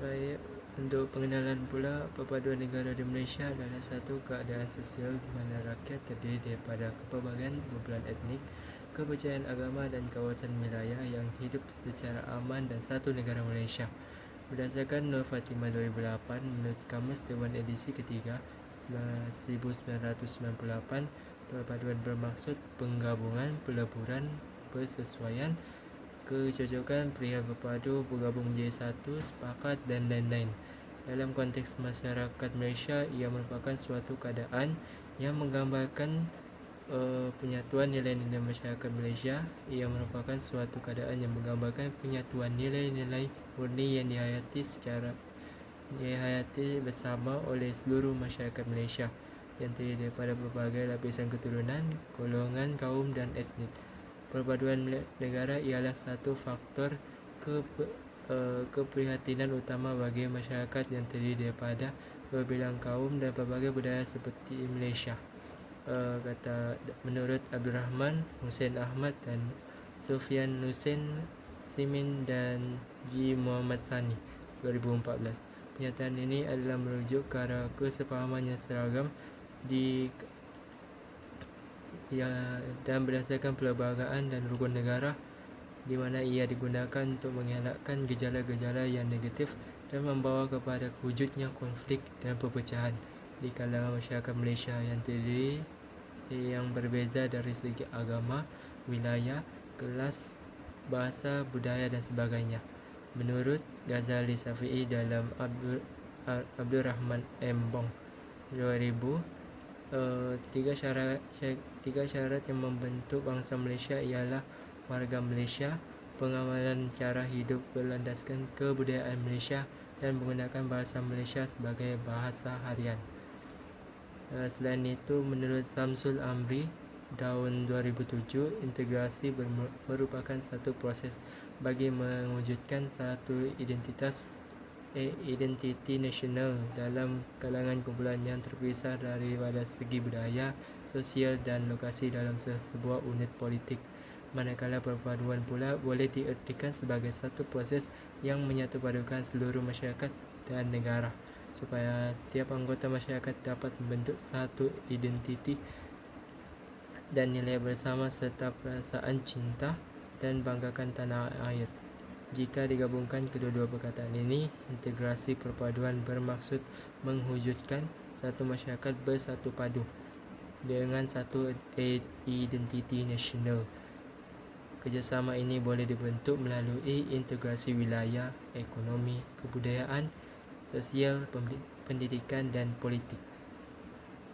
Baik, untuk pengenalan pula, perpaduan negara di Malaysia adalah satu keadaan sosial di mana rakyat terdiri daripada kepelbagaian kumpulan etnik, kepercayaan agama dan kawasan wilayah yang hidup secara aman dan satu negara Malaysia. Berdasarkan Nur Fatimah 2008, menurut Kamus Dewan edisi ketiga 1998, perpaduan bermaksud penggabungan, peleburan, persesuaian, kecocokan perihal berpadu, bergabung menjadi satu, sepakat dan lain-lain. Dalam konteks masyarakat Malaysia, ia merupakan suatu keadaan yang menggambarkan penyatuan nilai-nilai masyarakat Malaysia. Ia merupakan suatu keadaan yang menggambarkan penyatuan nilai-nilai murni yang dihayati bersama oleh seluruh masyarakat Malaysia yang terdiri daripada berbagai lapisan keturunan, golongan, kaum dan etnik. Perpaduan negara ialah satu faktor keprihatinan utama bagi masyarakat yang terdiri daripada berbilang kaum dan berbagai budaya seperti Malaysia. Kata menurut Abdul Rahman Hussein Ahmad dan Sufian Hussein Simin dan G. Muhammad Sani 2014. Pernyataan ini adalah merujuk ke arah kesepahaman yang seragam dan berdasarkan perlembagaan dan rukun negara, di mana ia digunakan untuk mengelakkan gejala-gejala yang negatif dan membawa kepada wujudnya konflik dan perpecahan di kalangan masyarakat Malaysia yang berbeza dari segi agama, wilayah, kelas, bahasa, budaya dan sebagainya. Menurut Ghazali Shafi'i dalam Abdul Rahman M. Bong 2000, tiga syarat yang membentuk bangsa Malaysia ialah warga Malaysia, pengamalan cara hidup berlandaskan kebudayaan Malaysia dan menggunakan bahasa Malaysia sebagai bahasa harian. Selain itu, menurut Samsul Amri tahun 2007, integrasi merupakan satu proses bagi mewujudkan satu identiti nasional dalam kalangan kumpulan yang terpisah daripada segi budaya, sosial dan lokasi dalam sebuah unit politik. Manakala perpaduan pula boleh diertikan sebagai satu proses yang menyatupadukan seluruh masyarakat dan negara supaya setiap anggota masyarakat dapat membentuk satu identiti dan nilai bersama serta perasaan cinta dan banggakan tanah air. Jika digabungkan kedua-dua perkataan ini, integrasi perpaduan bermaksud mewujudkan satu masyarakat bersatu padu dengan satu identiti nasional. Kerjasama ini boleh dibentuk melalui integrasi wilayah, ekonomi, kebudayaan, sosial, pendidikan dan politik.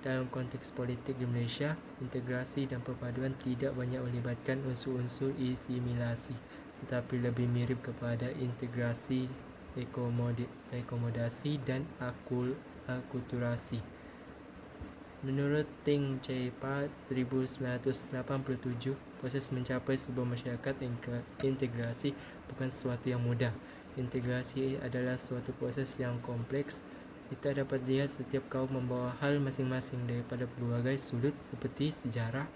Dalam konteks politik di Malaysia, integrasi dan perpaduan tidak banyak melibatkan unsur-unsur asimilasi, tetapi lebih mirip kepada integrasi, akomodasi dan akulturasi. Menurut Ting Chey Pat 1987, proses mencapai sebuah masyarakat integrasi bukan sesuatu yang mudah. Integrasi adalah suatu proses yang kompleks. Kita dapat lihat setiap kaum membawa hal masing-masing daripada berbagai sudut seperti sejarah,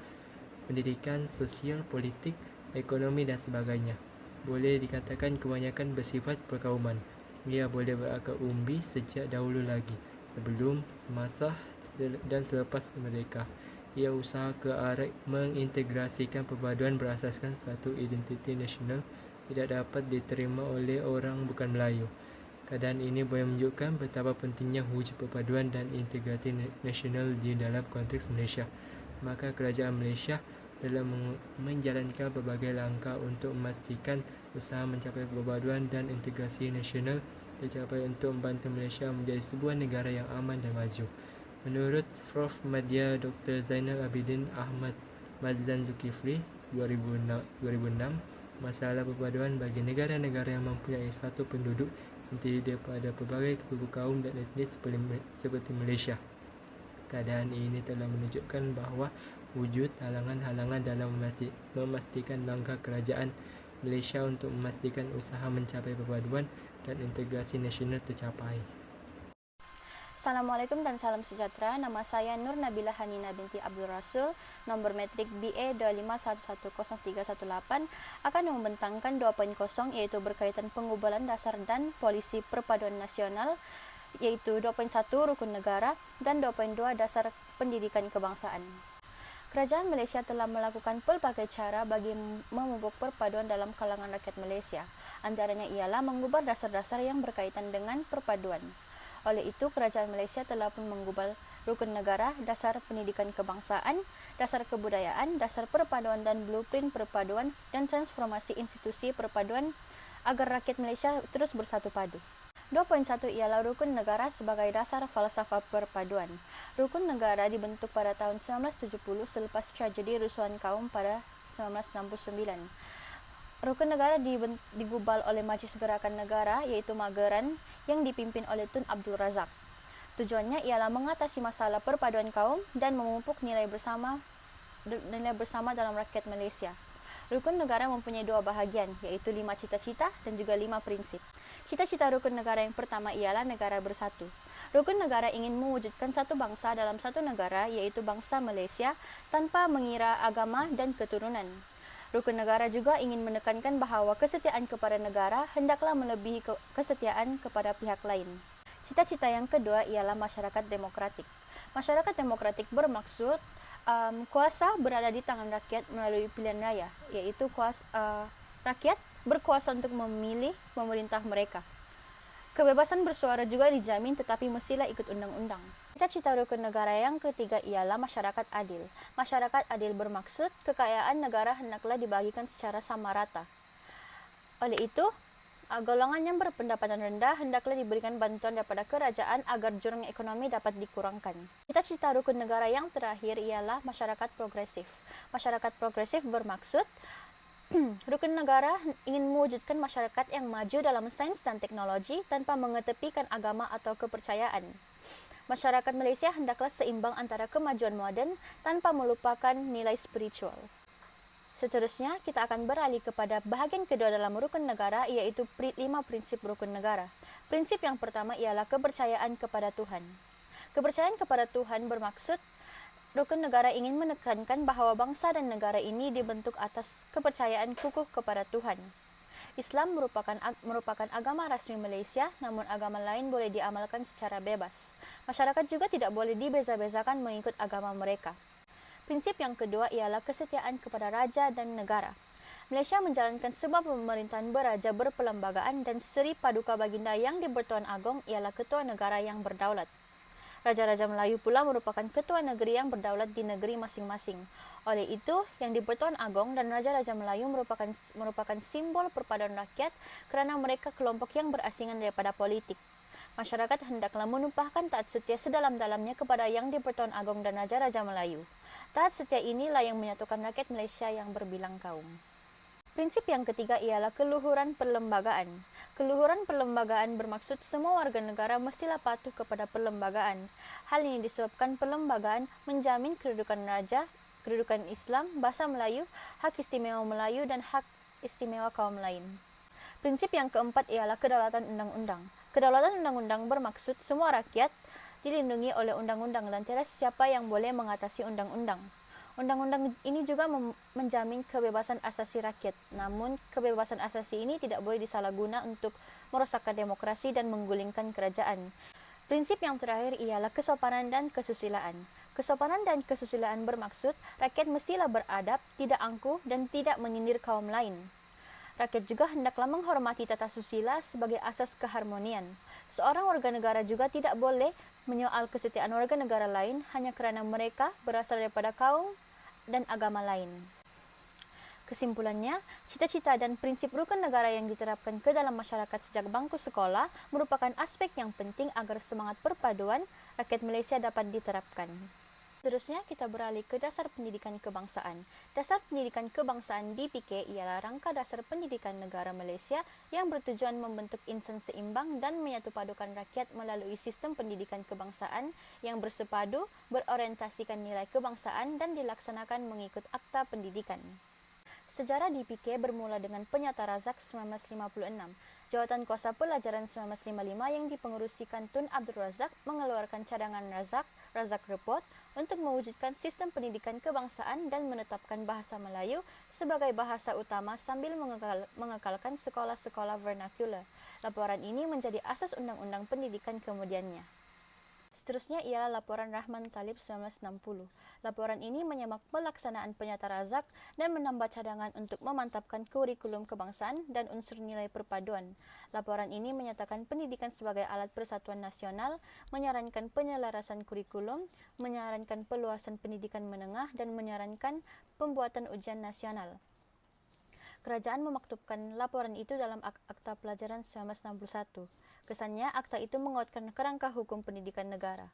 pendidikan, sosial, politik, ekonomi dan sebagainya. Boleh dikatakan kebanyakan bersifat perkauman. Ia boleh berakar umbi sejak dahulu lagi, sebelum, semasa dan selepas merdeka. Ia usaha ke arah mengintegrasikan perpaduan berasaskan satu identiti nasional tidak dapat diterima oleh orang bukan Melayu. Keadaan ini boleh menunjukkan betapa pentingnya wujud perpaduan dan integriti nasional di dalam konteks Malaysia. Maka kerajaan Malaysia dalam menjalankan berbagai langkah untuk memastikan usaha mencapai perpaduan dan integrasi nasional tercapai untuk membantu Malaysia menjadi sebuah negara yang aman dan maju. Menurut Prof. Madya Dr. Zainal Abidin Ahmad Mazlan Zulkifli 2006, masalah perpaduan bagi negara-negara yang mempunyai satu penduduk yang terdiri daripada pelbagai kaum dan etnis seperti Malaysia. Keadaan ini telah menunjukkan bahawa wujud halangan-halangan dalam memastikan langkah kerajaan Malaysia untuk memastikan usaha mencapai perpaduan dan integrasi nasional tercapai. Assalamualaikum dan salam sejahtera. Nama saya Nur Nabila Hanina binti Abdul Rasul, nomor metrik BA 251103118 akan membentangkan 2.0 yaitu berkaitan pengubalan dasar dan polisi perpaduan nasional, yaitu 2.1 rukun negara dan 2.2 dasar pendidikan kebangsaan. Kerajaan Malaysia telah melakukan pelbagai cara bagi memupuk perpaduan dalam kalangan rakyat Malaysia. Antaranya ialah mengubah dasar-dasar yang berkaitan dengan perpaduan. Oleh itu, Kerajaan Malaysia telah pun mengubah rukun negara, dasar pendidikan kebangsaan, dasar kebudayaan, dasar perpaduan dan blueprint perpaduan, dan transformasi institusi perpaduan agar rakyat Malaysia terus bersatu padu. 2.1 ialah rukun negara sebagai dasar falsafah perpaduan. Rukun negara dibentuk pada tahun 1970 selepas tragedi rusuhan kaum pada 1969. Rukun negara digubal oleh Majlis Gerakan Negara iaitu Mageran yang dipimpin oleh Tun Abdul Razak. Tujuannya ialah mengatasi masalah perpaduan kaum dan memupuk nilai bersama dalam rakyat Malaysia. Rukun negara mempunyai 2 bahagian, iaitu 5 cita-cita dan juga 5 prinsip. Cita-cita rukun negara yang pertama ialah negara bersatu. Rukun negara ingin mewujudkan satu bangsa dalam satu negara, yaitu bangsa Malaysia, tanpa mengira agama dan keturunan. Rukun negara juga ingin menekankan bahawa kesetiaan kepada negara hendaklah melebihi kesetiaan kepada pihak lain. Cita-cita yang kedua ialah masyarakat demokratik. Masyarakat demokratik bermaksud kuasa berada di tangan rakyat melalui pilihan raya, iaitu rakyat berkuasa untuk memilih pemerintah mereka. Kebebasan bersuara juga dijamin tetapi mestilah ikut undang-undang. Cita-cita rukun negara yang ketiga ialah masyarakat adil. Masyarakat adil bermaksud kekayaan negara hendaklah dibagikan secara sama rata. Oleh itu, golongan yang berpendapatan rendah hendaklah diberikan bantuan daripada kerajaan agar jurang ekonomi dapat dikurangkan. Cita-cita rukun negara yang terakhir ialah masyarakat progresif. Masyarakat progresif bermaksud rukun negara ingin mewujudkan masyarakat yang maju dalam sains dan teknologi tanpa mengetepikan agama atau kepercayaan. Masyarakat Malaysia hendaklah seimbang antara kemajuan moden tanpa melupakan nilai spiritual. Seterusnya, kita akan beralih kepada bahagian kedua dalam rukun negara, iaitu 5 prinsip rukun negara. Prinsip yang pertama ialah kepercayaan kepada Tuhan. Kepercayaan kepada Tuhan bermaksud rukun negara ingin menekankan bahawa bangsa dan negara ini dibentuk atas kepercayaan kukuh kepada Tuhan. Islam merupakan agama rasmi Malaysia, namun agama lain boleh diamalkan secara bebas. Masyarakat juga tidak boleh dibeza-bezakan mengikut agama mereka. Prinsip yang kedua ialah kesetiaan kepada raja dan negara. Malaysia menjalankan sebuah pemerintahan beraja berperlembagaan dan Seri Paduka Baginda yang di-Bertuan Agong ialah ketua negara yang berdaulat. Raja-Raja Melayu pula merupakan ketua negeri yang berdaulat di negeri masing-masing. Oleh itu, yang di-Bertuan Agong dan Raja-Raja Melayu merupakan simbol perpaduan rakyat kerana mereka kelompok yang berasingan daripada politik. Masyarakat hendaklah menumpahkan taat setia sedalam-dalamnya kepada yang di-Bertuan Agong dan Raja-Raja Melayu. Taat setia inilah yang menyatukan rakyat Malaysia yang berbilang kaum. Prinsip yang ketiga ialah keluhuran perlembagaan. Keluhuran perlembagaan bermaksud semua warga negara mestilah patuh kepada perlembagaan. Hal ini disebabkan perlembagaan menjamin kedudukan raja, kedudukan Islam, bahasa Melayu, hak istimewa Melayu dan hak istimewa kaum lain. Prinsip yang keempat ialah kedaulatan undang-undang. Kedaulatan undang-undang bermaksud semua rakyat dilindungi oleh undang-undang dan tiada siapa yang boleh mengatasi undang-undang. Undang-undang ini juga menjamin kebebasan asasi rakyat. Namun, kebebasan asasi ini tidak boleh disalahguna untuk merosakkan demokrasi dan menggulingkan kerajaan. Prinsip yang terakhir ialah kesopanan dan kesusilaan. Kesopanan dan kesusilaan bermaksud rakyat mestilah beradab, tidak angkuh dan tidak menyindir kaum lain. Rakyat juga hendaklah menghormati tata susila sebagai asas keharmonian. Seorang warga negara juga tidak boleh menyoal kesetiaan warga negara lain hanya kerana mereka berasal daripada kaum dan agama lain. Kesimpulannya, cita-cita dan prinsip rukun negara yang diterapkan ke dalam masyarakat sejak bangku sekolah merupakan aspek yang penting agar semangat perpaduan rakyat Malaysia dapat diterapkan. Seterusnya, kita beralih ke dasar pendidikan kebangsaan. Dasar pendidikan kebangsaan DPK ialah rangka dasar pendidikan negara Malaysia yang bertujuan membentuk insan seimbang dan menyatupadukan rakyat melalui sistem pendidikan kebangsaan yang bersepadu, berorientasikan nilai kebangsaan dan dilaksanakan mengikut Akta Pendidikan. Sejarah DPK bermula dengan Penyata Razak 1956. Jawatan Kuasa Pelajaran 1955 yang dipengerusikan Tun Abdul Razak mengeluarkan cadangan Razak Report untuk mewujudkan sistem pendidikan kebangsaan dan menetapkan bahasa Melayu sebagai bahasa utama sambil mengekalkan sekolah-sekolah vernakular. Laporan ini menjadi asas Undang-Undang Pendidikan kemudiannya. Seterusnya ialah laporan Rahman Talib 1960. Laporan ini menyemak pelaksanaan Penyata Razak dan menambah cadangan untuk memantapkan kurikulum kebangsaan dan unsur nilai perpaduan. Laporan ini menyatakan pendidikan sebagai alat persatuan nasional, menyarankan penyelarasan kurikulum, menyarankan peluasan pendidikan menengah dan menyarankan pembuatan ujian nasional. Kerajaan memaktubkan laporan itu dalam Akta Pelajaran 1961. Kesannya, akta itu menguatkan kerangka hukum pendidikan negara.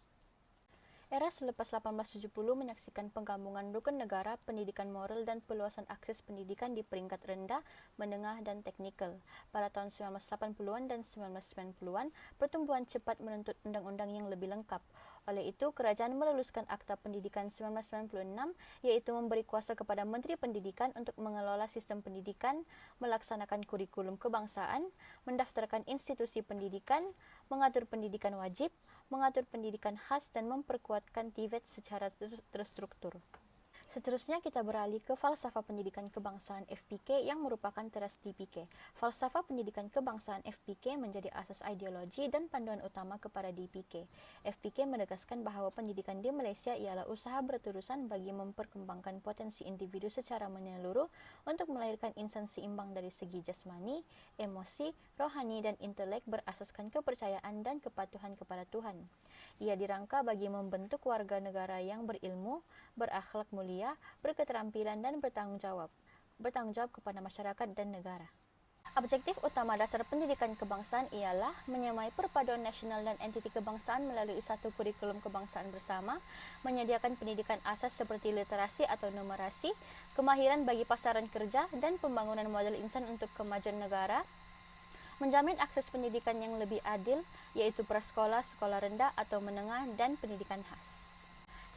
Era selepas 1870 menyaksikan penggabungan rukun negara, pendidikan moral dan peluasan akses pendidikan di peringkat rendah, menengah dan teknikal. Pada tahun 1980-an dan 1990-an, pertumbuhan cepat menuntut undang-undang yang lebih lengkap. Oleh itu, kerajaan meluluskan Akta Pendidikan 1996, iaitu memberi kuasa kepada Menteri Pendidikan untuk mengelola sistem pendidikan, melaksanakan kurikulum kebangsaan, mendaftarkan institusi pendidikan, mengatur pendidikan wajib, mengatur pendidikan khas dan memperkuatkan TVET secara terstruktur. Seterusnya kita beralih ke falsafah pendidikan kebangsaan FPK yang merupakan teras DPK. Falsafah pendidikan kebangsaan FPK menjadi asas ideologi dan panduan utama kepada DPK. FPK menegaskan bahawa pendidikan di Malaysia ialah usaha berterusan bagi memperkembangkan potensi individu secara menyeluruh untuk melahirkan insan seimbang dari segi jasmani, emosi, rohani dan intelek berasaskan kepercayaan dan kepatuhan kepada Tuhan. Ia dirangka bagi membentuk warga negara yang berilmu, berakhlak mulia, berketerampilan dan bertanggung jawab kepada masyarakat dan negara. Objektif utama dasar pendidikan kebangsaan ialah menyamai perpaduan nasional dan entiti kebangsaan melalui satu kurikulum kebangsaan bersama, menyediakan pendidikan asas seperti literasi atau numerasi, kemahiran bagi pasaran kerja dan pembangunan modal insan untuk kemajuan negara, menjamin akses pendidikan yang lebih adil, yaitu prasekolah, sekolah rendah atau menengah, dan pendidikan khas.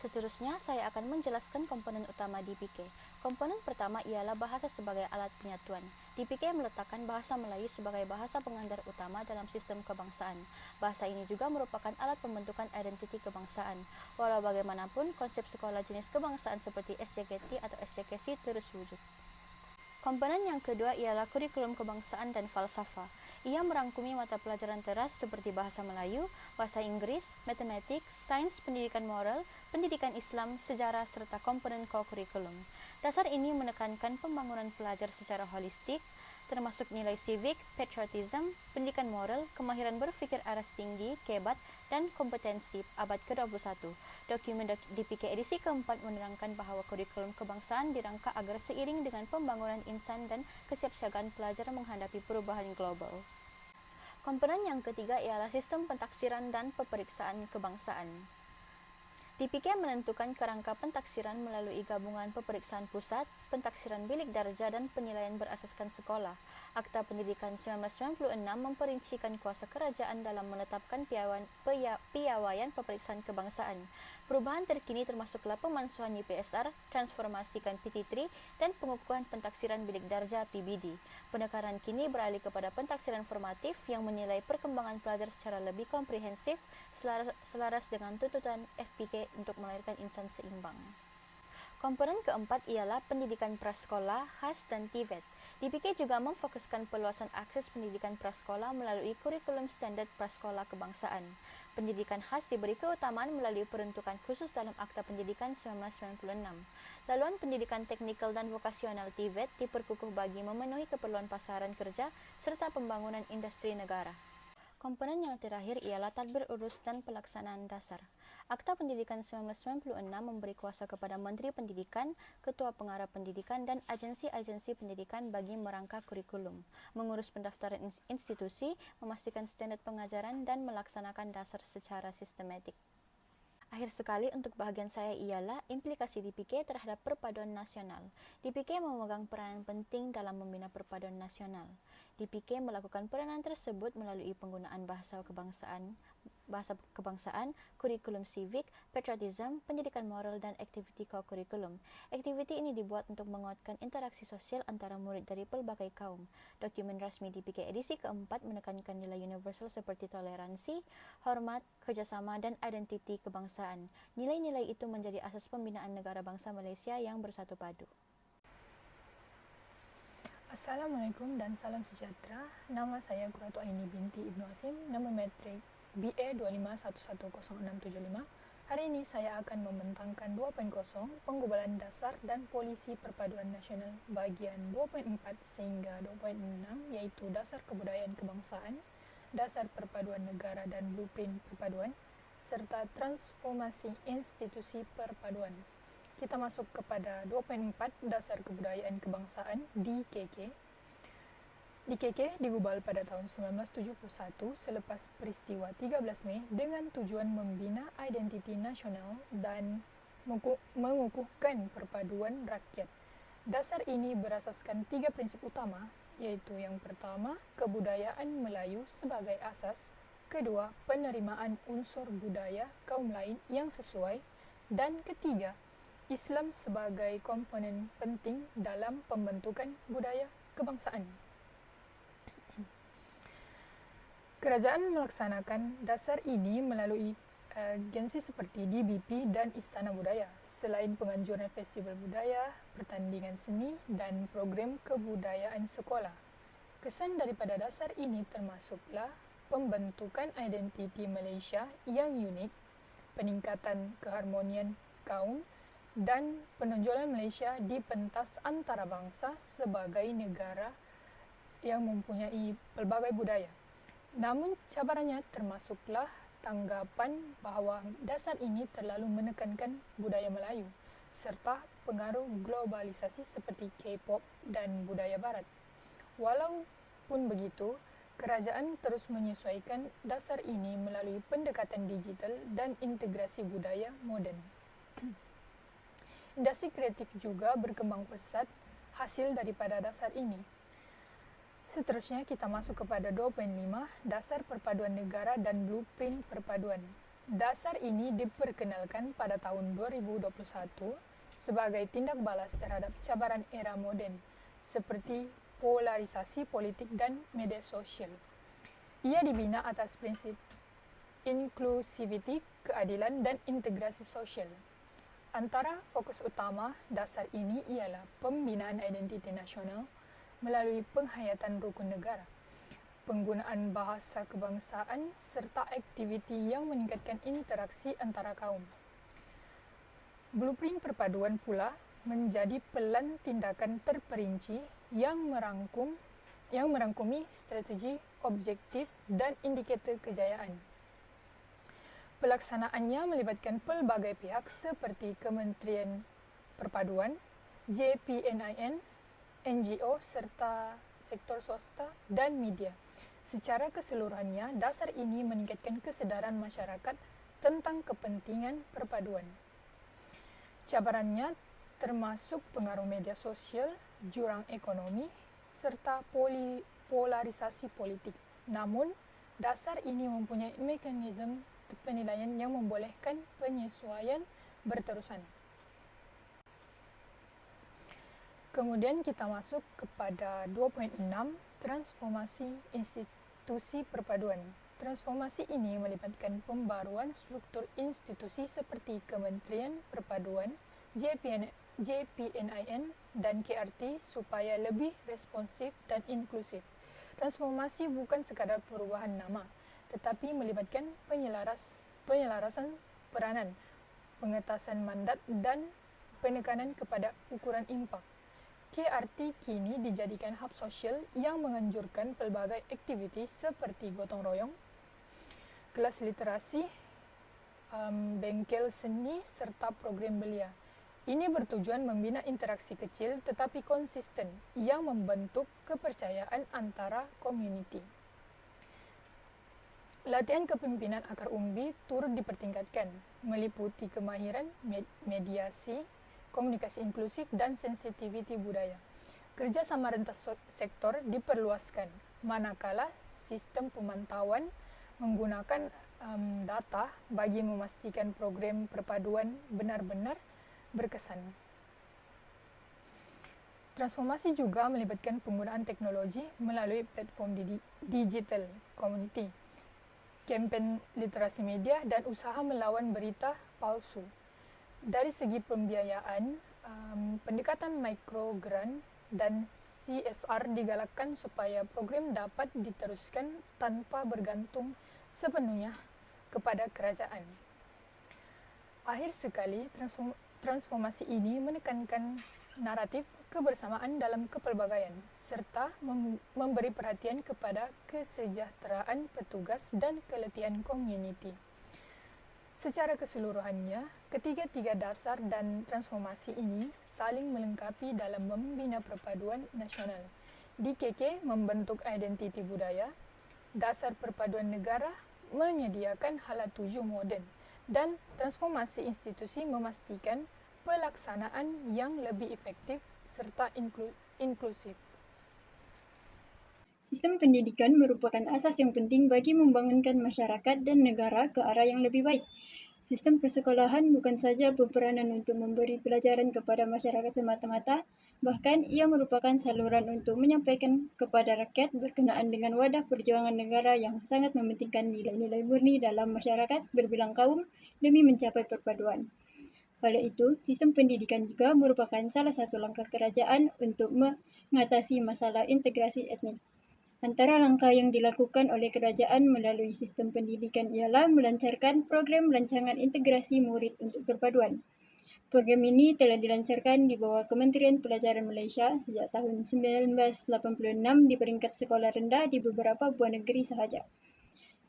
Seterusnya, saya akan menjelaskan komponen utama DPK. Komponen pertama ialah bahasa sebagai alat penyatuan. DPK meletakkan bahasa Melayu sebagai bahasa pengantar utama dalam sistem kebangsaan. Bahasa ini juga merupakan alat pembentukan identiti kebangsaan. Walau bagaimanapun, konsep sekolah jenis kebangsaan seperti SJKT atau SJKC terus wujud. Komponen yang kedua ialah kurikulum kebangsaan dan falsafah. Ia merangkumi mata pelajaran teras seperti bahasa Melayu, bahasa Inggris, matematik, sains, pendidikan moral, pendidikan Islam, sejarah serta komponen co-kurikulum. Dasar ini menekankan pembangunan pelajar secara holistik, termasuk nilai civic, patriotism, pendidikan moral, kemahiran berfikir aras tinggi, kebat, dan kompetensi abad ke-21. Dokumen DPK edisi keempat menerangkan bahawa kurikulum kebangsaan dirangka agar seiring dengan pembangunan insan dan kesiapsiagaan pelajar menghadapi perubahan global. Komponen yang ketiga ialah sistem pentaksiran dan peperiksaan kebangsaan. DPK menentukan kerangka pentaksiran melalui gabungan peperiksaan pusat, pentaksiran bilik darjah dan penilaian berasaskan sekolah. Akta Pendidikan 1996 memperincikan kuasa kerajaan dalam menetapkan piawaian peperiksaan kebangsaan. Perubahan terkini termasuklah pemansuhan YPSR, transformasikan PT3 dan pengukuhan pentaksiran bilik darjah PBD. Penekanan kini beralih kepada pentaksiran formatif yang menilai perkembangan pelajar secara lebih komprehensif selaras dengan tuntutan FPK untuk melahirkan insan seimbang. Komponen keempat ialah pendidikan prasekolah, khas dan TVET. DPK juga memfokuskan peluasan akses pendidikan prasekolah melalui kurikulum standar prasekolah kebangsaan. Pendidikan khas diberi keutamaan melalui peruntukan khusus dalam Akta Pendidikan 1996. Laluan pendidikan teknikal dan vokasional TVET diperkukuh bagi memenuhi keperluan pasaran kerja serta pembangunan industri negara. Komponen yang terakhir ialah tadbir urus dan pelaksanaan dasar. Akta Pendidikan 1996 memberi kuasa kepada Menteri Pendidikan, Ketua Pengarah Pendidikan dan agensi-agensi pendidikan bagi merangka kurikulum, mengurus pendaftaran institusi, memastikan standar pengajaran dan melaksanakan dasar secara sistematik. Akhir sekali untuk bahagian saya ialah implikasi DPK terhadap perpaduan nasional. DPK memegang peranan penting dalam membina perpaduan nasional. DPK melakukan peranan tersebut melalui penggunaan bahasa kebangsaan bahasa kebangsaan, kurikulum civic, patriotism, pendidikan moral, dan aktiviti co-kurikulum. Aktiviti ini dibuat untuk menguatkan interaksi sosial antara murid dari pelbagai kaum. Dokumen rasmi di PK edisi keempat menekankan nilai universal seperti toleransi, hormat, kerjasama, dan identiti kebangsaan. Nilai-nilai itu menjadi asas pembinaan negara bangsa Malaysia yang bersatu padu. Assalamualaikum dan salam sejahtera. Nama saya Qurratu Aini binti Ibnu Asim, nama matrik BA 25110675. Hari ini saya akan membentangkan 2.0 Penggubalan Dasar dan Polisi Perpaduan Nasional bagian 2.4 sehingga 2.6 iaitu Dasar Kebudayaan Kebangsaan, Dasar Perpaduan Negara dan Blueprint Perpaduan, serta Transformasi Institusi Perpaduan. Kita masuk kepada 2.4 Dasar Kebudayaan Kebangsaan DKK. DKK digubal pada tahun 1971 selepas peristiwa 13 Mei dengan tujuan membina identiti nasional dan mengukuhkan perpaduan rakyat. Dasar ini berasaskan 3 prinsip utama, yaitu yang pertama, kebudayaan Melayu sebagai asas, kedua, penerimaan unsur budaya kaum lain yang sesuai, dan ketiga, Islam sebagai komponen penting dalam pembentukan budaya kebangsaan. Kerajaan melaksanakan dasar ini melalui agensi seperti DBP dan Istana Budaya, selain penganjuran festival budaya, pertandingan seni, dan program kebudayaan sekolah. Kesan daripada dasar ini termasuklah pembentukan identiti Malaysia yang unik, peningkatan keharmonian kaum, dan penonjolan Malaysia di pentas antarabangsa sebagai negara yang mempunyai pelbagai budaya. Namun cabarannya termasuklah tanggapan bahawa dasar ini terlalu menekankan budaya Melayu serta pengaruh globalisasi seperti K-pop dan budaya barat. Walaupun begitu, kerajaan terus menyesuaikan dasar ini melalui pendekatan digital dan integrasi budaya moden. Industri kreatif juga berkembang pesat hasil daripada dasar ini. Seterusnya kita masuk kepada 2.5 Dasar Perpaduan Negara dan Blueprint Perpaduan. Dasar ini diperkenalkan pada tahun 2021 sebagai tindak balas terhadap cabaran era moden seperti polarisasi politik dan media sosial. Ia dibina atas prinsip inklusiviti, keadilan, dan integrasi sosial. Antara fokus utama dasar ini ialah pembinaan identiti nasional melalui penghayatan rukun negara, penggunaan bahasa kebangsaan, serta aktiviti yang meningkatkan interaksi antara kaum. Blueprint perpaduan pula menjadi pelan tindakan terperinci yang merangkumi strategi, objektif, dan indikator kejayaan. Pelaksanaannya melibatkan pelbagai pihak seperti Kementerian Perpaduan, JPNIN, NGO serta sektor swasta dan media. Secara keseluruhannya, dasar ini meningkatkan kesedaran masyarakat tentang kepentingan perpaduan. Cabarannya termasuk pengaruh media sosial, jurang ekonomi, serta polarisasi politik. Namun, dasar ini mempunyai mekanisme penilaian yang membolehkan penyesuaian berterusan. Kemudian kita masuk kepada 2.6 Transformasi Institusi Perpaduan. Transformasi ini melibatkan pembaruan struktur institusi seperti Kementerian Perpaduan, JPNIN, dan KRT supaya lebih responsif dan inklusif. Transformasi bukan sekadar perubahan nama, tetapi melibatkan penyelarasan peranan, pengetasan mandat, dan penekanan kepada ukuran impak. KRT kini dijadikan hub sosial yang menganjurkan pelbagai aktiviti seperti gotong royong, kelas literasi, bengkel seni, serta program belia. Ini bertujuan membina interaksi kecil tetapi konsisten yang membentuk kepercayaan antara komuniti. Latihan kepemimpinan akar umbi turut dipertingkatkan, meliputi kemahiran mediasi, komunikasi inklusif, dan sensitiviti budaya. Kerjasama lintas sektor diperluaskan, manakala sistem pemantauan menggunakan data bagi memastikan program perpaduan benar-benar berkesan. Transformasi juga melibatkan penggunaan teknologi melalui platform digital community, kempen literasi media dan usaha melawan berita palsu. Dari segi pembiayaan, pendekatan microgrant dan CSR digalakkan supaya program dapat diteruskan tanpa bergantung sepenuhnya kepada kerajaan. Akhir sekali, transformasi ini menekankan naratif kebersamaan dalam kepelbagaian serta memberi perhatian kepada kesejahteraan petugas dan keletihan komuniti. Secara keseluruhannya, ketiga-tiga dasar dan transformasi ini saling melengkapi dalam membina perpaduan nasional. DKK membentuk identiti budaya, dasar perpaduan negara menyediakan hala tuju moden, dan transformasi institusi memastikan pelaksanaan yang lebih efektif serta inklusif. Sistem pendidikan merupakan asas yang penting bagi membangunkan masyarakat dan negara ke arah yang lebih baik. Sistem persekolahan bukan saja berperanan untuk memberi pelajaran kepada masyarakat semata-mata, bahkan ia merupakan saluran untuk menyampaikan kepada rakyat berkenaan dengan wadah perjuangan negara yang sangat mementingkan nilai-nilai murni dalam masyarakat berbilang kaum demi mencapai perpaduan. Oleh itu, sistem pendidikan juga merupakan salah satu langkah kerajaan untuk mengatasi masalah integrasi etnik. Antara langkah yang dilakukan oleh kerajaan melalui sistem pendidikan ialah melancarkan program rancangan integrasi murid untuk perpaduan. Program ini telah dilancarkan di bawah Kementerian Pelajaran Malaysia sejak tahun 1986 di peringkat sekolah rendah di beberapa buah negeri sahaja.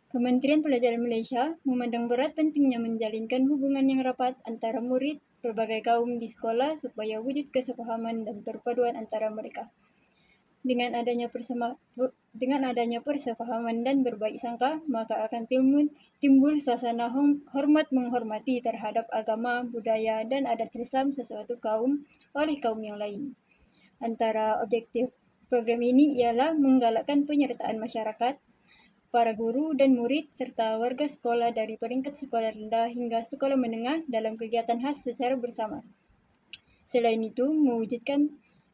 Kementerian Pelajaran Malaysia memandang berat pentingnya menjalinkan hubungan yang rapat antara murid berbagai kaum di sekolah supaya wujud kesepahaman dan perpaduan antara mereka. Dengan adanya persepahaman dan berbaik sangka, maka akan timbul suasana hormat menghormati terhadap agama, budaya, dan adat resam sesuatu kaum oleh kaum yang lain. Antara objektif program ini ialah menggalakkan penyertaan masyarakat, para guru dan murid serta warga sekolah dari peringkat sekolah rendah hingga sekolah menengah dalam kegiatan khas secara bersama. Selain itu, mewujudkan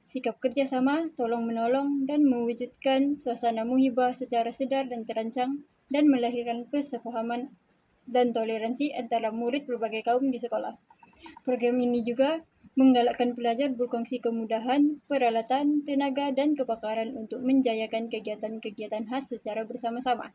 sikap kerjasama, tolong-menolong dan mewujudkan suasana muhibah secara sedar dan terancang dan melahirkan kesepahaman dan toleransi antara murid berbagai kaum di sekolah. Program ini juga menggalakkan pelajar berkongsi kemudahan, peralatan, tenaga, dan kepakaran untuk menjayakan kegiatan-kegiatan khas secara bersama-sama.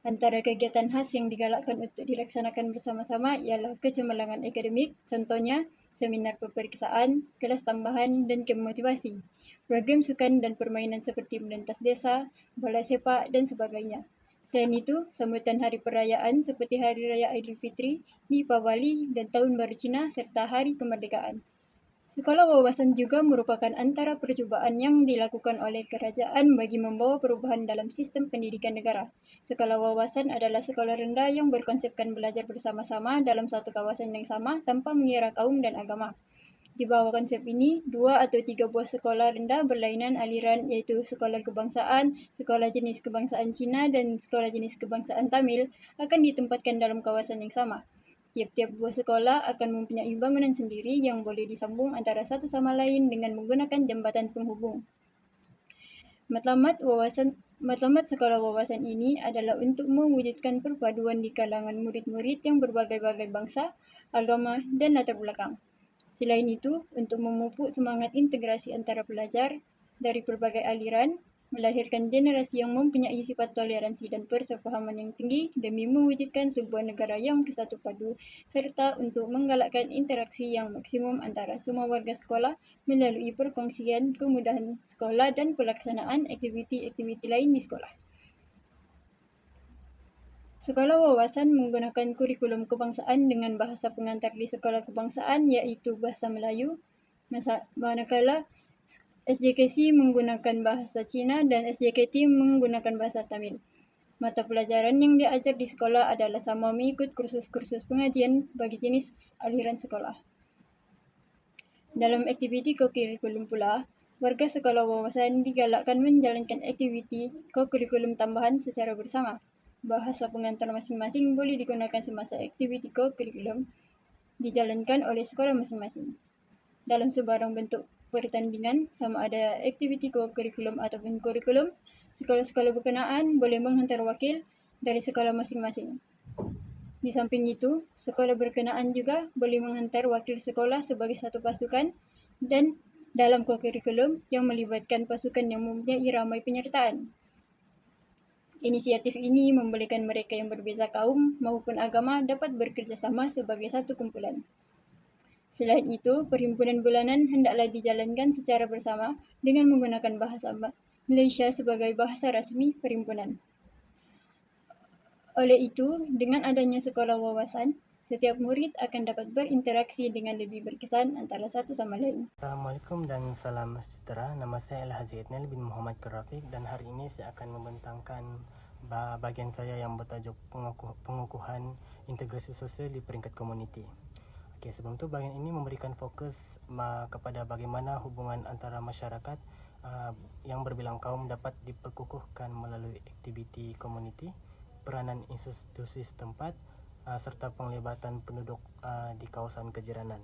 Antara kegiatan khas yang digalakkan untuk dilaksanakan bersama-sama ialah kecemerlangan akademik, contohnya seminar peperiksaan, kelas tambahan, dan kem motivasi, program sukan dan permainan seperti melintas desa, bola sepak, dan sebagainya. Selain itu, sambutan hari perayaan seperti Hari Raya Aidilfitri, Deepawali, dan Tahun Baru Cina serta Hari Kemerdekaan. Sekolah wawasan juga merupakan antara percubaan yang dilakukan oleh kerajaan bagi membawa perubahan dalam sistem pendidikan negara. Sekolah wawasan adalah sekolah rendah yang berkonsepkan belajar bersama-sama dalam satu kawasan yang sama tanpa mengira kaum dan agama. Di bawah konsep ini, 2 atau 3 buah sekolah rendah berlainan aliran iaitu Sekolah Kebangsaan, Sekolah Jenis Kebangsaan Cina dan Sekolah Jenis Kebangsaan Tamil akan ditempatkan dalam kawasan yang sama. Tiap-tiap buah sekolah akan mempunyai bangunan sendiri yang boleh disambung antara satu sama lain dengan menggunakan jambatan penghubung. Matlamat sekolah wawasan ini adalah untuk mewujudkan perpaduan di kalangan murid-murid yang berbagai-bagai bangsa, agama, dan latar belakang. Selain itu, untuk memupuk semangat integrasi antara pelajar dari berbagai aliran, melahirkan generasi yang mempunyai sifat toleransi dan persepahaman yang tinggi demi mewujudkan sebuah negara yang bersatu padu, serta untuk menggalakkan interaksi yang maksimum antara semua warga sekolah melalui perkongsian kemudahan sekolah dan pelaksanaan aktiviti-aktiviti lain di sekolah. Sekolah wawasan menggunakan kurikulum kebangsaan dengan bahasa pengantar di sekolah kebangsaan iaitu Bahasa Melayu, manakala SJKC menggunakan bahasa Cina dan SJKT menggunakan bahasa Tamil. Mata pelajaran yang diajar di sekolah adalah sama mengikut kursus-kursus pengajian bagi jenis aliran sekolah. Dalam aktiviti kokurikulum pula, warga sekolah wawasan digalakkan menjalankan aktiviti kokurikulum tambahan secara bersama. bahasa pengantar masing-masing boleh digunakan semasa aktiviti co-curriculum dijalankan oleh sekolah masing-masing. Dalam sebarang bentuk pertandingan, sama ada aktiviti co-curriculum ataupun kurikulum, sekolah-sekolah berkenaan boleh menghantar wakil dari sekolah masing-masing. Di samping itu, sekolah berkenaan juga boleh menghantar wakil sekolah sebagai satu pasukan dan dalam co-curriculum yang melibatkan pasukan yang mempunyai ramai penyertaan. Inisiatif ini membolehkan mereka yang berbeza kaum maupun agama dapat bekerjasama sebagai satu kumpulan. Selain itu, perhimpunan bulanan hendaklah dijalankan secara bersama dengan menggunakan bahasa Malaysia sebagai bahasa rasmi perhimpunan. Oleh itu, dengan adanya sekolah wawasan, setiap murid akan dapat berinteraksi dengan lebih berkesan antara satu sama lain. Assalamualaikum dan salam sejahtera. Nama saya Al-Hazi Etnel bin Muhammad Karafiq dan hari ini saya akan membentangkan bahagian saya yang bertajuk pengukuhan integrasi sosial di peringkat komuniti. Okey, sebelum tu bahagian ini memberikan fokus kepada bagaimana hubungan antara masyarakat yang berbilang kaum dapat diperkukuhkan melalui aktiviti komuniti, peranan institusi setempat serta penglibatan penduduk di kawasan kejiranan.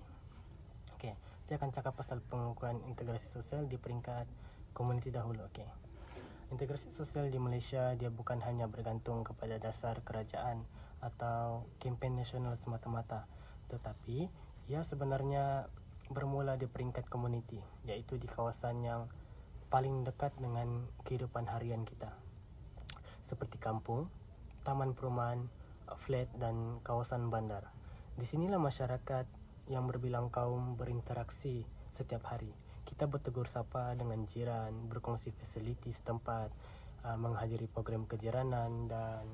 Okey, saya akan cakap pasal pengukuhan integrasi sosial di peringkat komuniti dahulu. Okey. Integrasi sosial di Malaysia dia bukan hanya bergantung kepada dasar kerajaan atau kempen nasional semata-mata, tetapi ia sebenarnya bermula di peringkat komuniti, iaitu di kawasan yang paling dekat dengan kehidupan harian kita, seperti kampung, taman perumahan, flat dan kawasan bandar. Di sinilah masyarakat yang berbilang kaum berinteraksi setiap hari. Kita bertegur sapa dengan jiran, berkongsi fasiliti setempat, menghadiri program kejiranan dan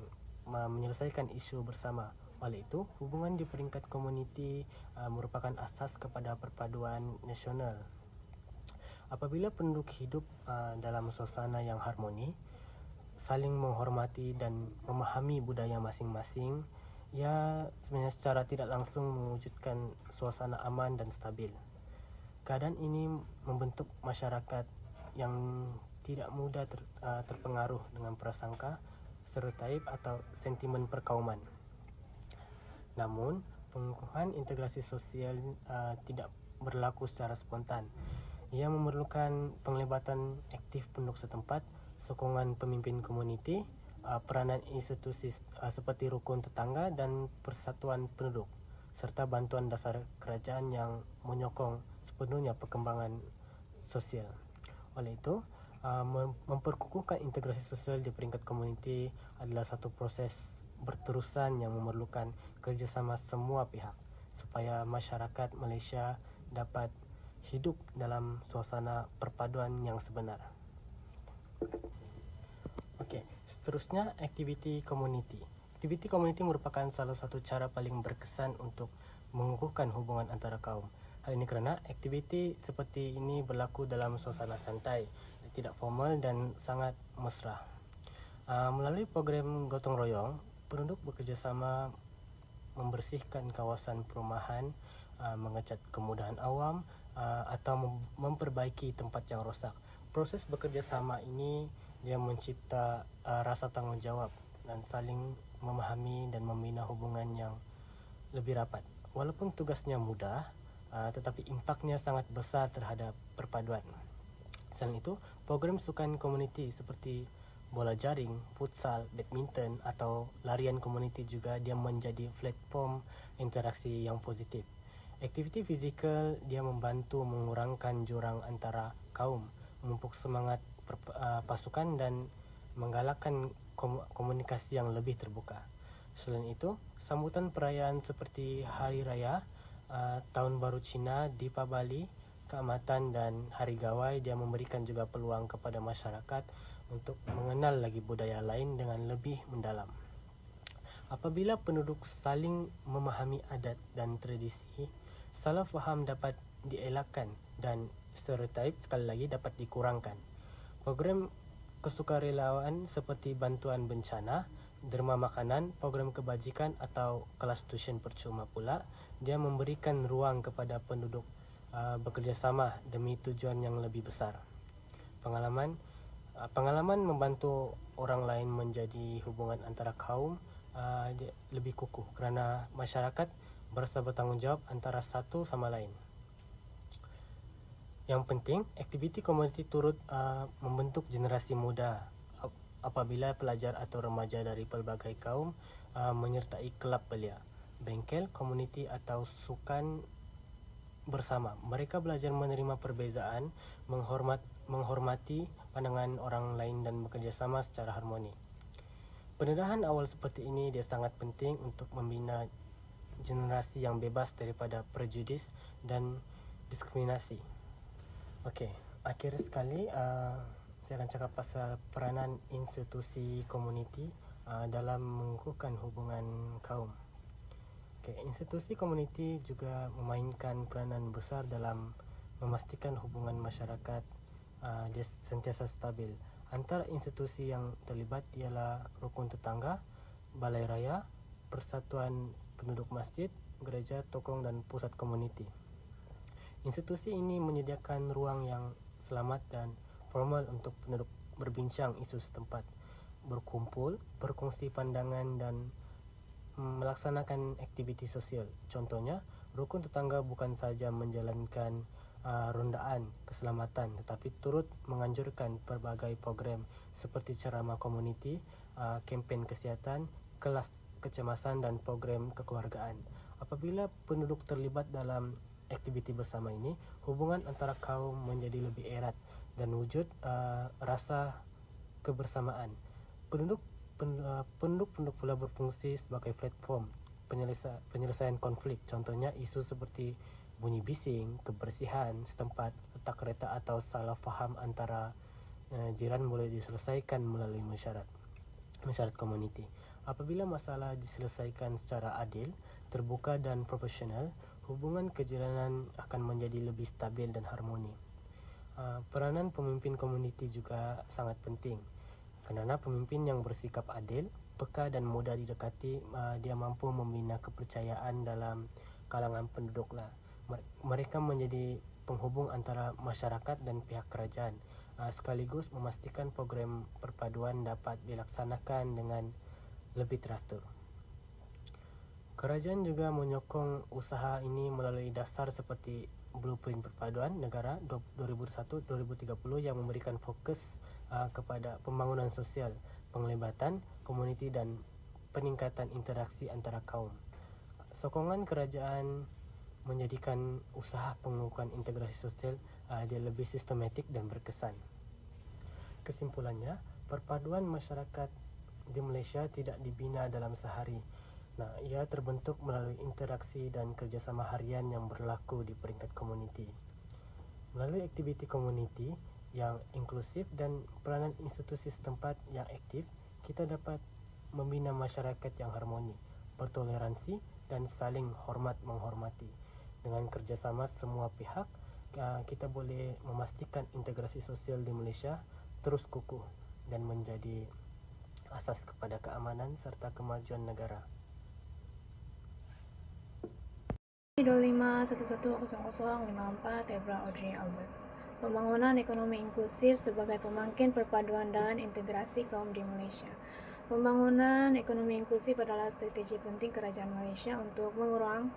menyelesaikan isu bersama. Oleh itu, hubungan di peringkat komuniti merupakan asas kepada perpaduan nasional. Apabila penduduk hidup dalam suasana yang harmoni, saling menghormati dan memahami budaya masing-masing, ia sebenarnya secara tidak langsung mewujudkan suasana aman dan stabil. Keadaan ini membentuk masyarakat yang tidak mudah terpengaruh dengan prasangka, stereotip atau sentimen perkauman. Namun, pengukuhan integrasi sosial tidak berlaku secara spontan. Ia memerlukan penglibatan aktif penduduk setempat, sokongan pemimpin komuniti, peranan institusi seperti rukun tetangga dan persatuan penduduk, serta bantuan dasar kerajaan yang menyokong sepenuhnya perkembangan sosial. Oleh itu, memperkukuhkan integrasi sosial di peringkat komuniti adalah satu proses berterusan yang memerlukan kerjasama semua pihak supaya masyarakat Malaysia dapat hidup dalam suasana perpaduan yang sebenar. Okey, seterusnya aktiviti komuniti. Aktiviti komuniti merupakan salah satu cara paling berkesan untuk mengukuhkan hubungan antara kaum. Hal ini kerana aktiviti seperti ini berlaku dalam suasana santai, tidak formal dan sangat mesra. Melalui program gotong royong, penduduk bekerjasama membersihkan kawasan perumahan, mengecat kemudahan awam atau memperbaiki tempat yang rosak. Proses bekerjasama ini dia mencipta rasa tanggungjawab dan saling memahami dan membina hubungan yang lebih rapat. Walaupun tugasnya mudah, tetapi impaknya sangat besar terhadap perpaduan. Selain itu, program sukan komuniti seperti bola jaring, futsal, badminton atau larian komuniti juga dia menjadi platform interaksi yang positif. Aktiviti fizikal dia membantu mengurangkan jurang antara kaum, memupuk semangat pasukan dan menggalakkan komunikasi yang lebih terbuka. Selain itu, sambutan perayaan seperti Hari Raya, Tahun Baru Cina, Deepavali, Keamatan dan Hari Gawai dia memberikan juga peluang kepada masyarakat untuk mengenal lagi budaya lain dengan lebih mendalam. Apabila penduduk saling memahami adat dan tradisi, salah faham dapat dielakkan dan stereotip sekali lagi dapat dikurangkan. Program kesukarelawan seperti bantuan bencana, derma makanan, program kebajikan atau kelas tuition percuma pula, dia memberikan ruang kepada penduduk bekerjasama demi tujuan yang lebih besar. Pengalaman Pengalaman membantu orang lain menjadi hubungan antara kaum dia lebih kukuh kerana masyarakat berasa bertanggungjawab antara satu sama lain. Yang penting, aktiviti komuniti turut membentuk generasi muda apabila pelajar atau remaja dari pelbagai kaum menyertai kelab belia, bengkel, komuniti atau sukan bersama. Mereka belajar menerima perbezaan, menghormati pandangan orang lain dan bekerjasama secara harmoni. Pendedahan awal seperti ini dia sangat penting untuk membina generasi yang bebas daripada prejudis dan diskriminasi. Okey, akhir sekali saya akan cakap pasal peranan institusi komuniti dalam mengukuhkan hubungan kaum. Okay, institusi komuniti juga memainkan peranan besar dalam memastikan hubungan masyarakat dia sentiasa stabil. Antara institusi yang terlibat ialah rukun tetangga, balai raya, persatuan penduduk masjid, gereja, tokong dan pusat komuniti. Institusi ini menyediakan ruang yang selamat dan formal untuk penduduk berbincang isu setempat, berkumpul, berkongsi pandangan dan melaksanakan aktiviti sosial. Contohnya, rukun tetangga bukan saja menjalankan rondaan keselamatan tetapi turut menganjurkan pelbagai program seperti ceramah komuniti, kempen kesihatan, kelas kecemasan dan program kekeluargaan. Apabila penduduk terlibat dalam aktiviti bersama ini, hubungan antara kaum menjadi lebih erat dan wujud rasa kebersamaan. Penduduk pula berfungsi sebagai platform penyelesaian konflik. Contohnya isu seperti bunyi bising, kebersihan setempat, letak kereta atau salah faham antara jiran boleh diselesaikan melalui mesyuarat komuniti. Apabila masalah diselesaikan secara adil, terbuka dan profesional, hubungan kejiranan akan menjadi lebih stabil dan harmoni. Peranan pemimpin komuniti juga sangat penting. Kerana pemimpin yang bersikap adil, peka dan mudah didekati, dia mampu membina kepercayaan dalam kalangan penduduklah. Mereka menjadi penghubung antara masyarakat dan pihak kerajaan, sekaligus memastikan program perpaduan dapat dilaksanakan dengan lebih teratur. Kerajaan juga menyokong usaha ini melalui dasar seperti Blueprint Perpaduan Negara 2001-2030 yang memberikan fokus kepada pembangunan sosial, penglibatan komuniti dan peningkatan interaksi antara kaum. Sokongan kerajaan menjadikan usaha pengukuhan integrasi sosial dia lebih sistematik dan berkesan. Kesimpulannya, perpaduan masyarakat di Malaysia tidak dibina dalam sehari. Ia terbentuk melalui interaksi dan kerjasama harian yang berlaku di peringkat komuniti. Melalui aktiviti komuniti yang inklusif dan peranan institusi setempat yang aktif, kita dapat membina masyarakat yang harmoni, bertoleransi dan saling hormat menghormati. Dengan kerjasama semua pihak, kita boleh memastikan integrasi sosial di Malaysia terus kukuh dan menjadi asas kepada keamanan serta kemajuan negara. 25110054 Evra Audrey Albert. Pembangunan ekonomi inklusif sebagai pemangkin perpaduan dan integrasi kaum di Malaysia. Pembangunan ekonomi inklusif adalah strategi penting kerajaan Malaysia untuk mengurang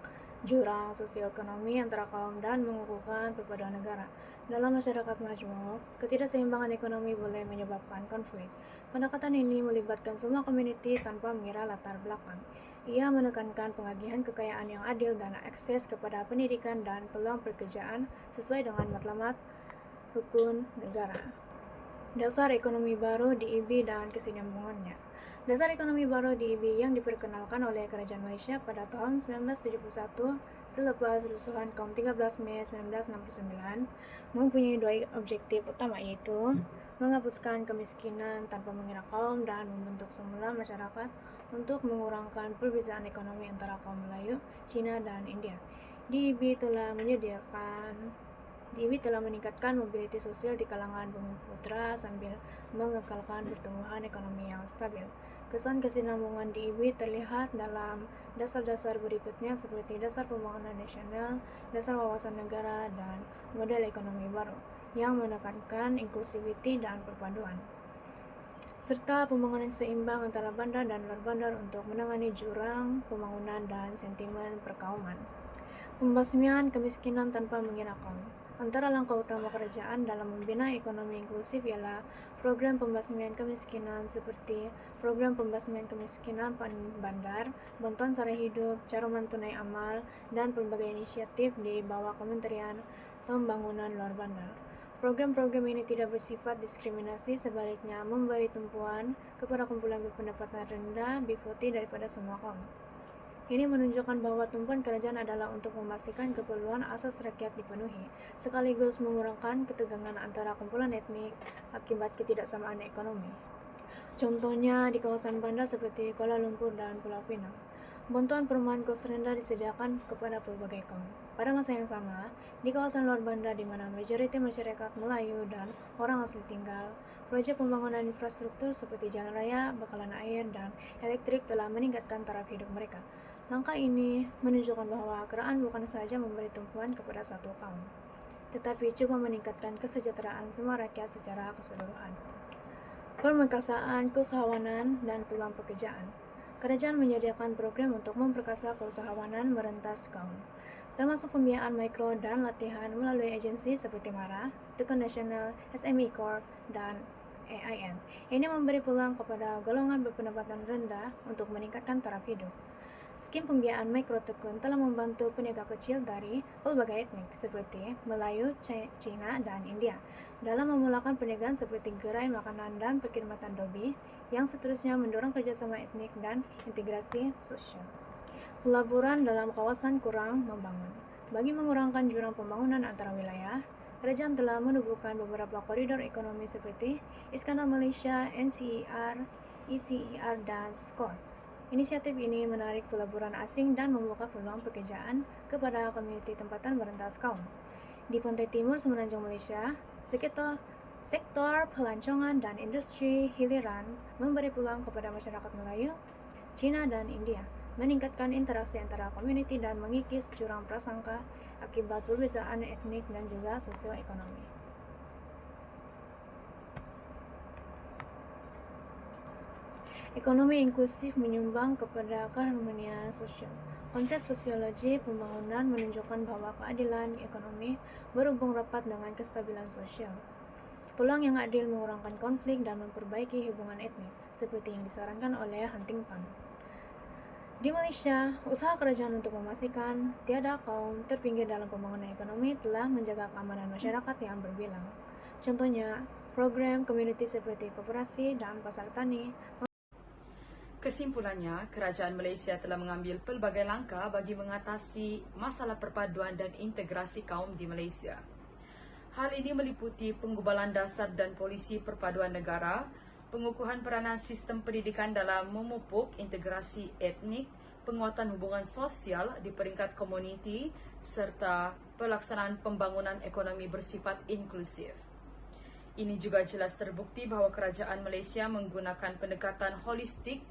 jurang sosioekonomi antara kaum dan mengukuhkan perpaduan negara. Dalam masyarakat majmuk, ketidakseimbangan ekonomi boleh menyebabkan konflik. Pendekatan ini melibatkan semua komuniti tanpa mengira latar belakang. Ia menekankan pengagihan kekayaan yang adil dan akses kepada pendidikan dan peluang pekerjaan sesuai dengan matlamat rukun negara. Dasar ekonomi baru DEB dan kesinambungannya. Dasar ekonomi baru DEB yang diperkenalkan oleh Kerajaan Malaysia pada tahun 1971 selepas rusuhan kaum 13 Mei 1969 mempunyai dua objektif utama, iaitu menghapuskan kemiskinan tanpa mengira kaum dan membentuk semula masyarakat untuk mengurangkan perbezaan ekonomi antara kaum Melayu, Cina dan India. DEB telah meningkatkan mobiliti sosial di kalangan Bumiputera sambil mengekalkan pertumbuhan ekonomi yang stabil. Kesan kesinambungan DEB terlihat dalam dasar-dasar berikutnya seperti dasar pembangunan nasional, dasar wawasan negara dan model ekonomi baru yang menekankan inklusiviti dan perpaduan. serta pembangunan seimbang antara bandar dan luar bandar untuk menangani jurang pembangunan dan sentimen perkauman. Pembasmian kemiskinan tanpa mengira kaum. Antara langkah utama kerajaan dalam membina ekonomi inklusif ialah program pembasmian kemiskinan seperti program pembasmian kemiskinan bandar, bantuan sara hidup, caruman tunai amal, dan pelbagai inisiatif di bawah Kementerian Pembangunan Luar Bandar. Program-program ini tidak bersifat diskriminasi, sebaliknya memberi tumpuan kepada kumpulan berpendapatan rendah, B40 daripada semua kaum. Ini menunjukkan bahwa tumpuan kerajaan adalah untuk memastikan keperluan asas rakyat dipenuhi, sekaligus mengurangkan ketegangan antara kumpulan etnik akibat ketidaksamaan ekonomi. Contohnya di kawasan bandar seperti Kuala Lumpur dan Pulau Pinang. Bantuan perumahan kos rendah disediakan kepada pelbagai kaum. Pada masa yang sama, di kawasan luar bandar di mana majoriti masyarakat Melayu dan orang asli tinggal, proyek pembangunan infrastruktur seperti jalan raya, bakalan air, dan elektrik telah meningkatkan taraf hidup mereka. Langkah ini menunjukkan bahwa kerajaan bukan saja memberi tumpuan kepada satu kaum, tetapi juga meningkatkan kesejahteraan semua rakyat secara keseluruhan. Permekasaan keusahawanan dan peluang pekerjaan. Kerajaan menyediakan program untuk memperkasa keusahawanan merentas kaum, termasuk pembiayaan mikro dan latihan melalui agensi seperti MARA, Tekun Nasional, SME Corp, dan AIM. Ini memberi peluang kepada golongan berpendapatan rendah untuk meningkatkan taraf hidup. Skim pembiayaan mikro tekun telah membantu peniaga kecil dari pelbagai etnik seperti Melayu, Cina, dan India dalam memulakan perniagaan seperti gerai makanan dan perkhidmatan dobi, yang seterusnya mendorong kerjasama etnik dan integrasi sosial. Pelaburan dalam kawasan kurang membangun. Bagi mengurangkan jurang pembangunan antara wilayah, kerajaan telah menubuhkan beberapa koridor ekonomi seperti Iskandar Malaysia, NCER, ECER, dan SCOR. Inisiatif ini menarik pelaburan asing dan membuka peluang pekerjaan kepada komuniti tempatan merentas kaum. Di pantai timur semenanjung Malaysia, sektor pelancongan dan industri hiliran memberi peluang kepada masyarakat Melayu, Cina, dan India, meningkatkan interaksi antara komuniti dan mengikis jurang prasangka akibat perbedaan etnik dan juga sosioekonomi. Ekonomi inklusif menyumbang kepada keharmonian sosial. Konsep sosiologi pembangunan menunjukkan bahwa keadilan ekonomi berhubung rapat dengan kestabilan sosial. Peluang yang adil mengurangkan konflik dan memperbaiki hubungan etnik, seperti yang disarankan oleh Huntington. Di Malaysia, usaha kerajaan untuk memastikan tiada kaum terpinggir dalam pembangunan ekonomi telah menjaga keamanan masyarakat yang berbilang. Contohnya, program komuniti seperti koperasi dan pasar tani. Kesimpulannya, kerajaan Malaysia telah mengambil pelbagai langkah bagi mengatasi masalah perpaduan dan integrasi kaum di Malaysia. Hal ini meliputi penggubalan dasar dan polisi perpaduan negara, pengukuhan peranan sistem pendidikan dalam memupuk integrasi etnik, penguatan hubungan sosial di peringkat komuniti, serta pelaksanaan pembangunan ekonomi bersifat inklusif. Ini juga jelas terbukti bahawa kerajaan Malaysia menggunakan pendekatan holistik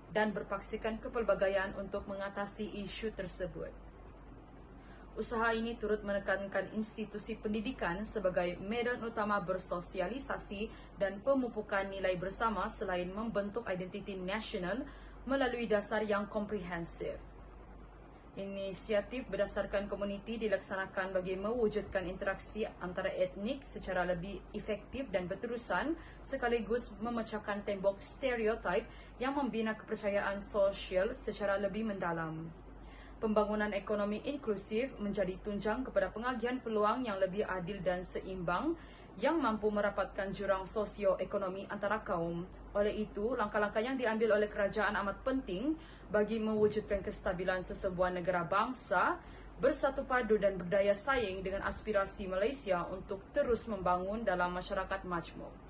dan berpaksikan kepelbagaian untuk mengatasi isu tersebut. Usaha ini turut menekankan institusi pendidikan sebagai medan utama bersosialisasi dan pemupukan nilai bersama selain membentuk identiti nasional melalui dasar yang komprehensif. Inisiatif berdasarkan komuniti dilaksanakan bagi mewujudkan interaksi antara etnik secara lebih efektif dan berterusan, sekaligus memecahkan tembok stereotip yang membina kepercayaan sosial secara lebih mendalam. Pembangunan ekonomi inklusif menjadi tunjang kepada pengagihan peluang yang lebih adil dan seimbang yang mampu merapatkan jurang sosioekonomi antara kaum. Oleh itu, langkah-langkah yang diambil oleh kerajaan amat penting bagi mewujudkan kestabilan sesebuah negara bangsa bersatu padu dan berdaya saing dengan aspirasi Malaysia untuk terus membangun dalam masyarakat majmuk.